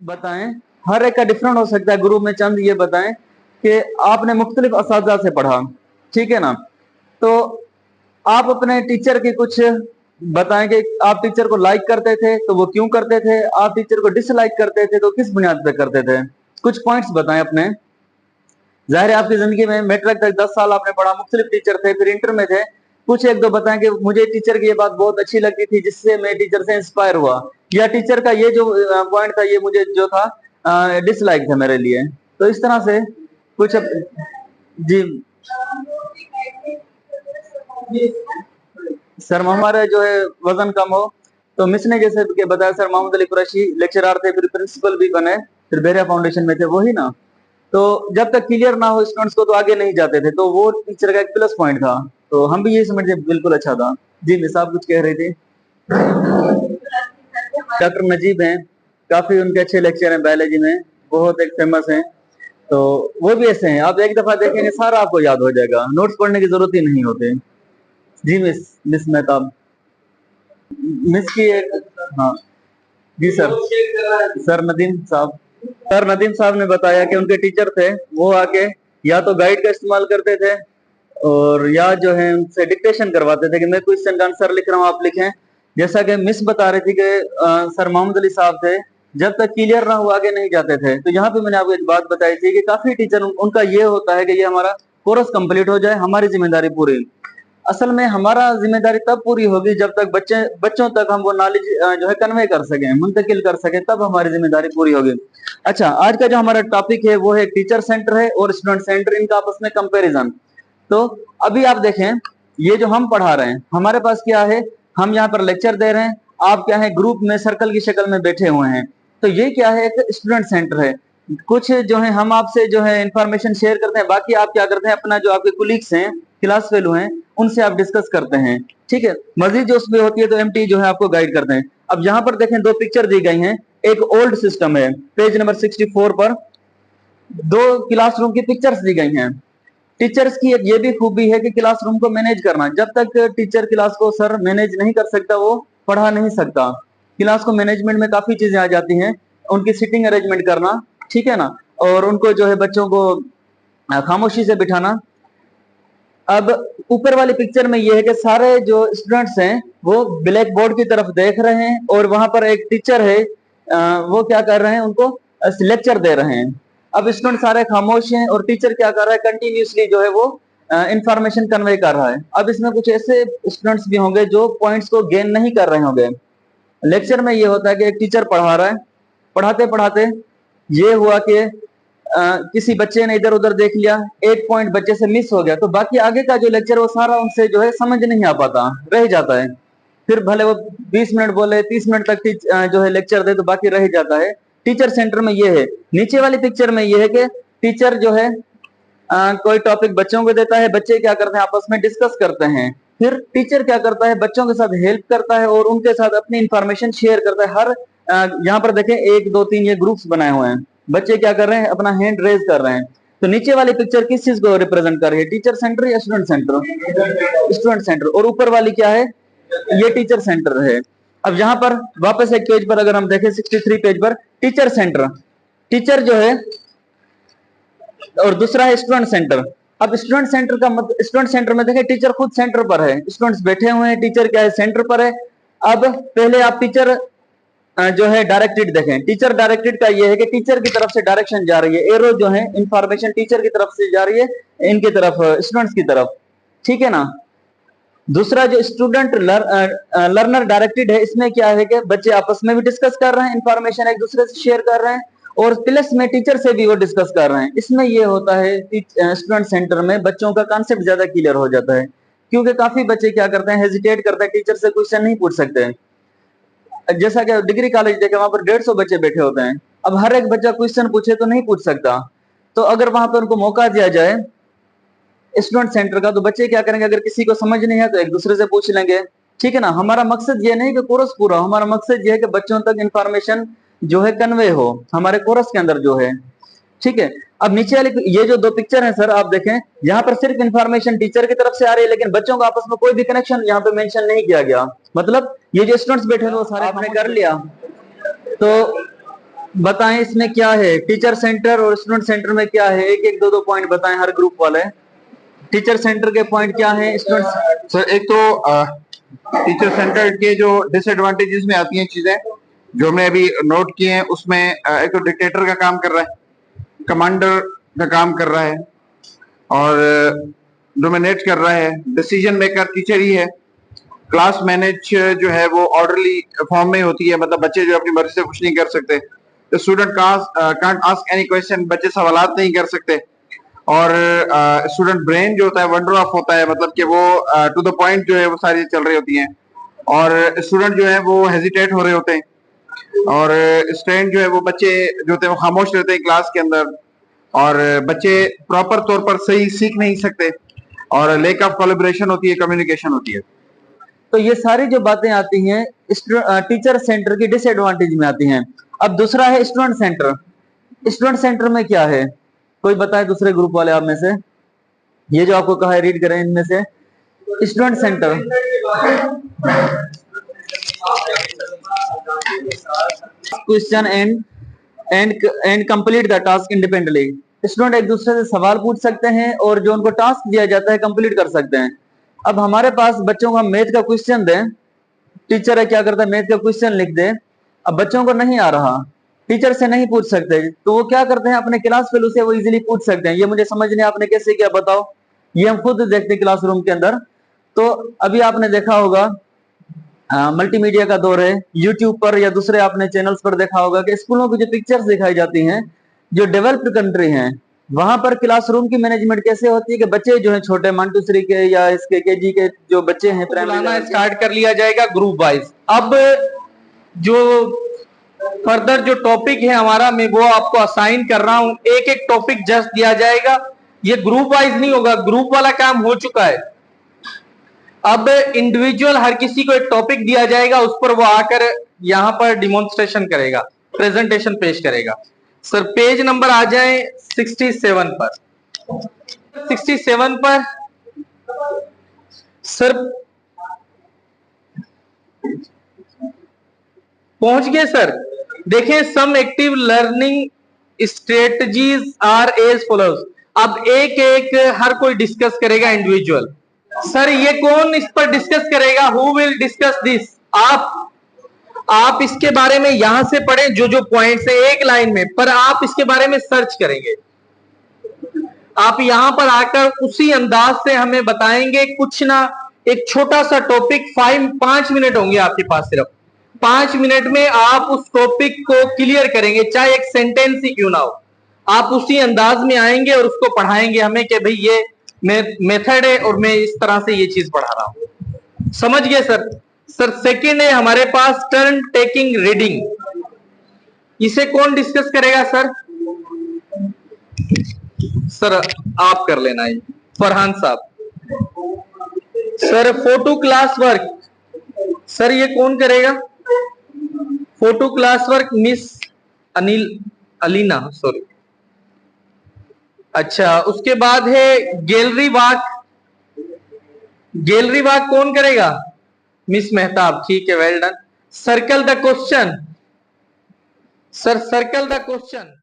बताएं, हर एक का डिफरेंट हो सकता है। ग्रुप में चंद ये बताएं कि आपने मुख्तलिफ असातिज़ा से पढ़ा, ठीक है ना, तो आप अपने टीचर के कुछ बताएं कि आप टीचर को लाइक करते थे तो वो क्यों करते थे, आप टीचर को डिसलाइक करते थे तो किस बुनियाद पर करते थे। कुछ पॉइंट्स बताएं अपने। जाहिर है आपकी जिंदगी में मैट्रिक तक 10 साल आपने पढ़ा, मुख्तलिफ टीचर थे, फिर इंटर में थे, कुछ एक दो बताएं कि मुझे टीचर की ये बात बहुत अच्छी लगती थी जिससे मैं टीचर से इंस्पायर हुआ, या टीचर का ये जो पॉइंट था ये मुझे जो था डिसलाइक था मेरे लिए। तो इस तरह से कुछ जी सर, हमारे जो है वजन कम हो तो मिस ने जैसे कि बताया सर, मोहम्मद अली कुरैशी लेक्चरर थे, फिर प्रिंसिपल भी बने, फिर बेरिया फाउंडेशन में थे, वही ना। तो जब तक क्लियर ना हो स्टूडेंट्स को तो आगे नहीं जाते थे, तो वो टीचर का एक प्लस पॉइंट था। तो हम भी यही समझते बिल्कुल अच्छा था। जी मिस, आप कुछ कह रहे थे। डॉक्टर नजीब हैं, काफी उनके अच्छे लेक्चर हैं बायोलॉजी में, बहुत एक फेमस हैं। तो वो भी ऐसे हैं, आप एक दफा देखेंगे सारा आपको याद हो जाएगा, नोट्स पढ़ने की जरूरत ही नहीं होते। जी मिस, मिस मेहताब, मिस की एक, हाँ जी सर, सर नदीम साहब, सर नदीम साहब ने बताया कि उनके टीचर थे, वो आके या तो गाइड का इस्तेमाल करते थे और या जो है उनसे डिक्टेशन करवाते थे कि मैं क्वेश्चन का आंसर लिख रहा हूँ, आप लिखें। जैसा कि मिस बता रही थी कि सर मोहम्मद अली साहब थे, जब तक क्लियर ना हो आगे नहीं जाते थे। तो यहाँ पे मैंने आपको एक बात बताई थी कि काफी टीचर उनका ये होता है कि ये हमारा कोर्स कंप्लीट हो जाए, हमारी जिम्मेदारी पूरी। असल में हमारा जिम्मेदारी तब पूरी होगी जब तक बच्चों तक हम वो नॉलेज जो है कन्वे कर सकें, मुंतकिल कर सकें, तब हमारी जिम्मेदारी पूरी होगी। अच्छा, आज का जो हमारा टॉपिक है वो है टीचर सेंटर है और स्टूडेंट सेंटर, इनका आपस में कंपैरिजन। तो अभी आप देखें, ये जो हम पढ़ा रहे हैं, हमारे पास क्या है, हम यहाँ पर लेक्चर दे रहे हैं, आप क्या है ग्रुप में सर्कल की शक्ल में बैठे हुए हैं। तो ये क्या है, एक स्टूडेंट सेंटर है। कुछ जो है हम आपसे जो है इंफॉर्मेशन शेयर करते हैं, बाकी आप क्या करते हैं, अपना जो आपके कुलीग्स हैं, क्लास फेलो हैं, उनसे आप डिस्कस करते हैं, ठीक है। मजीद जो उसमें होती है तो एमटी जो है आपको गाइड करते हैं। अब यहाँ पर देखें, दो पिक्चर दी गई हैं, एक ओल्ड सिस्टम है, पेज नंबर 64 पर दो क्लासरूम की पिक्चर्स दी गई हैं। टीचर्स की एक ये भी खूबी है कि क्लासरूम को मैनेज करना। जब तक टीचर क्लास को सर मैनेज नहीं कर सकता वो पढ़ा नहीं सकता। क्लास को मैनेजमेंट में काफी चीजें आ जाती हैं, उनकी सीटिंग अरेंजमेंट करना, ठीक है ना, और उनको जो है बच्चों को खामोशी से बिठाना। अब ऊपर वाली पिक्चर में ये है कि सारे जो स्टूडेंट्स हैं वो ब्लैक बोर्ड की तरफ देख रहे हैं और वहां पर एक टीचर है, वो क्या कर रहे हैं, उनको लेक्चर दे रहे हैं। अब स्टूडेंट सारे खामोश हैं और टीचर क्या कर रहा है, कंटिन्यूसली जो है वो इंफॉर्मेशन कन्वे कर रहा है। अब इसमें कुछ ऐसे स्टूडेंट्स भी होंगे जो पॉइंट्स को गेन नहीं कर रहे होंगे। लेक्चर में ये होता है कि एक टीचर पढ़ा रहा है, पढ़ाते पढ़ाते ये हुआ कि किसी बच्चे ने इधर उधर देख लिया, एक पॉइंट बच्चे से मिस हो गया, तो बाकी आगे का जो लेक्चर वो सारा उनसे जो है समझ नहीं आ पाता, रह जाता है। फिर भले वो 20 मिनट बोले, 30 मिनट तक जो है लेक्चर दे, तो बाकी रह जाता है। टीचर सेंटर में ये है। नीचे वाली पिक्चर में ये है कि टीचर जो है कोई टॉपिक बच्चों को देता है, बच्चे क्या करते हैं, आपस में डिस्कस करते हैं। फिर टीचर क्या करता है, बच्चों के साथ हेल्प करता है और उनके साथ अपनी इंफॉर्मेशन शेयर करता है। हर यहाँ पर देखें, 1 2 3 ये ग्रुप्स बनाए हुए हैं, बच्चे क्या कर रहे हैं, अपना हैंड रेज कर रहे हैं। तो नीचे वाली पिक्चर किस चीज को रिप्रेजेंट कर रही है, टीचर सेंटर या स्टूडेंट सेंटर? Student centre. और ऊपर वाली क्या है, ये टीचर सेंटर है। अब यहाँ पर वापस एक पेज पर अगर हम देखें, 63 पेज पर टीचर सेंटर, टीचर जो है, और दूसरा है स्टूडेंट सेंटर। अब स्टूडेंट सेंटर का मतलब, स्टूडेंट सेंटर में देखें टीचर खुद सेंटर पर है, स्टूडेंट्स बैठे हुए हैं, टीचर क्या है, सेंटर पर है। अब पहले आप टीचर जो है डायरेक्टेड देखें। टीचर डायरेक्टेड का ये है कि टीचर की तरफ से डायरेक्शन जा रही है, एरो जो है इंफॉर्मेशन टीचर की तरफ से जा रही है इनकी तरफ, स्टूडेंट्स की तरफ, ठीक है ना। दूसरा जो स्टूडेंट लर्नर डायरेक्टेड है, इसमें क्या है कि बच्चे आपस में भी डिस्कस कर रहे हैं, इंफॉर्मेशन एक दूसरे से शेयर कर रहे हैं, और प्लस में टीचर से भी वो डिस्कस कर रहे हैं। इसमें ये होता है स्टूडेंट सेंटर में बच्चों का कॉन्सेप्ट ज्यादा क्लियर हो जाता है, क्योंकि काफी बच्चे क्या करते हैं, हेजिटेट करते हैं, टीचर से क्वेश्चन नहीं पूछ सकते। जैसा कि डिग्री कॉलेज देखे, वहां पर 150 बच्चे बैठे होते हैं, अब हर एक बच्चा क्वेश्चन पूछे तो नहीं पूछ सकता। तो अगर वहां पर उनको मौका दिया जाए स्टूडेंट सेंटर का, तो बच्चे क्या करेंगे, अगर किसी को समझ नहीं है तो एक दूसरे से पूछ लेंगे, ठीक है ना। हमारा मकसद ये नहीं कि कोर्स पूरा हो, हमारा मकसद ये है कि बच्चों तक इंफॉर्मेशन जो है कन्वे हो हमारे कोर्स के अंदर जो है, ठीक है। अब नीचे वाली ये जो दो पिक्चर है सर, आप देखें, यहाँ पर सिर्फ इंफॉर्मेशन टीचर की तरफ से आ रही है, लेकिन बच्चों का आपस में कोई भी कनेक्शन यहाँ पे मेंशन नहीं किया गया। मतलब ये जो स्टूडेंट्स बैठे थे वो सारे आपने कर लिया, तो बताएं इसमें क्या है, टीचर सेंटर और स्टूडेंट सेंटर में क्या है, एक एक दो दो पॉइंट बताएं हर ग्रुप वाले। टीचर सेंटर के पॉइंट क्या है स्टूडेंट? सर एक तो टीचर सेंटर के जो डिसएडवांटेजेस में आती हैं चीजें जो हमने अभी नोट किए हैं, उसमें एक तो डिक्टेटर का काम कर रहा है, कमांडर का काम कर रहा है और डोमिनेट कर रहा है, डिसीजन मेकर टीचर ही है। क्लास मैनेज जो है वो ऑर्डरली फॉर्म में होती है, मतलब बच्चे जो अपनी मर्जी से कुछ नहीं कर सकते, तो student can't ask any question, बच्चे सवालात नहीं कर सकते। और स्टूडेंट ब्रेन जो होता है वंडर ऑफ होता है, मतलब कि वो टू द पॉइंट जो है वो सारी चल रही होती हैं, और स्टूडेंट जो है वो हेजिटेट हो रहे होते हैं, और स्टूडेंट जो है वो बच्चे जो होते हैं वो खामोश रहते हैं क्लास के अंदर, और बच्चे प्रॉपर तौर पर सही सीख नहीं सकते, और लेक ऑफ कोलैबोरेशन होती है, कम्युनिकेशन होती है। तो ये सारी जो बातें आती हैं टीचर सेंटर की डिसएडवांटेज में आती हैं। अब दूसरा है स्टूडेंट सेंटर। स्टूडेंट सेंटर में क्या है, कोई बताए दूसरे ग्रुप वाले आप में से, ये जो आपको कहा है रीड करें इनमें से। Student centre question and complete the task independently. Student एक दूसरे से सवाल पूछ सकते हैं और जो उनको टास्क दिया जाता है कंप्लीट कर सकते हैं। अब हमारे पास बच्चों को हम मैथ का क्वेश्चन दें, टीचर है क्या करता है, मैथ का क्वेश्चन लिख दे, अब बच्चों को नहीं आ रहा, टीचर से नहीं पूछ सकते, तो वो क्या करते हैं अपने क्लास फेलो से वो इजीली पूछ सकते हैं, ये मुझे समझ नहीं आपने कैसे किया बताओ, ये हम खुद देखते हैं क्लासरूम के अंदर। तो अभी आपने देखा होगा मल्टीमीडिया का दौर है, यूट्यूब पर या दूसरे आपने चैनल्स पर देखा होगा कि स्कूलों की जो पिक्चर्स दिखाई जाती हैं जो डेवलप्ड कंट्री हैं, वहां पर क्लासरूम की मैनेजमेंट कैसे होती है कि बच्चे जो हैं छोटे 1 2 3 के या इसके केजी के जो बच्चे हैं बुलाना स्टार्ट कर लिया जाएगा ग्रुप वाइज। अब जो फर्दर जो टॉपिक है हमारा, मैं वो आपको असाइन कर रहा हूं, एक एक टॉपिक जस्ट दिया जाएगा, ये ग्रुप वाइज नहीं होगा, ग्रुप वाला काम हो चुका है। अब इंडिविजुअल हर किसी को एक टॉपिक दिया जाएगा, उस पर वो आकर यहां पर डिमॉन्स्ट्रेशन करेगा, प्रेजेंटेशन पेश करेगा। सर पेज नंबर आ जाए 67 पर। 67 पर सर पहुंच गए सर। देखें some active learning strategies are as follows. अब एक एक हर कोई डिस्कस करेगा इंडिविजुअल। सर ये कौन इस पर डिस्कस करेगा, हु विल डिस्कस दिस? आप इसके बारे में यहां से पढ़ें जो जो पॉइंट्स है एक लाइन में, पर आप इसके बारे में सर्च करेंगे। आप यहां पर आकर उसी अंदाज से हमें बताएंगे, कुछ ना एक छोटा सा टॉपिक 5 मिनट होंगे आपके पास, सिर्फ 5 मिनट में आप उस टॉपिक को क्लियर करेंगे, चाहे एक सेंटेंस ही क्यों ना हो। आप उसी अंदाज में आएंगे और उसको पढ़ाएंगे हमें कि भाई ये मेथड है और मैं इस तरह से ये चीज पढ़ा रहा हूं। समझ गए सर? सर सेकंड है हमारे पास टर्न टेकिंग रीडिंग। इसे कौन डिस्कस करेगा सर? सर आप कर लेना है, फरहान साहब। Sir photo class work, sir ये कौन करेगा? Photo class work miss Alina, sorry. अच्छा, उसके बाद है गैलरी वॉक। गैलरी वॉक कौन करेगा? मिस मेहताब, ठीक है, well done. Circle the question, sir circle the question.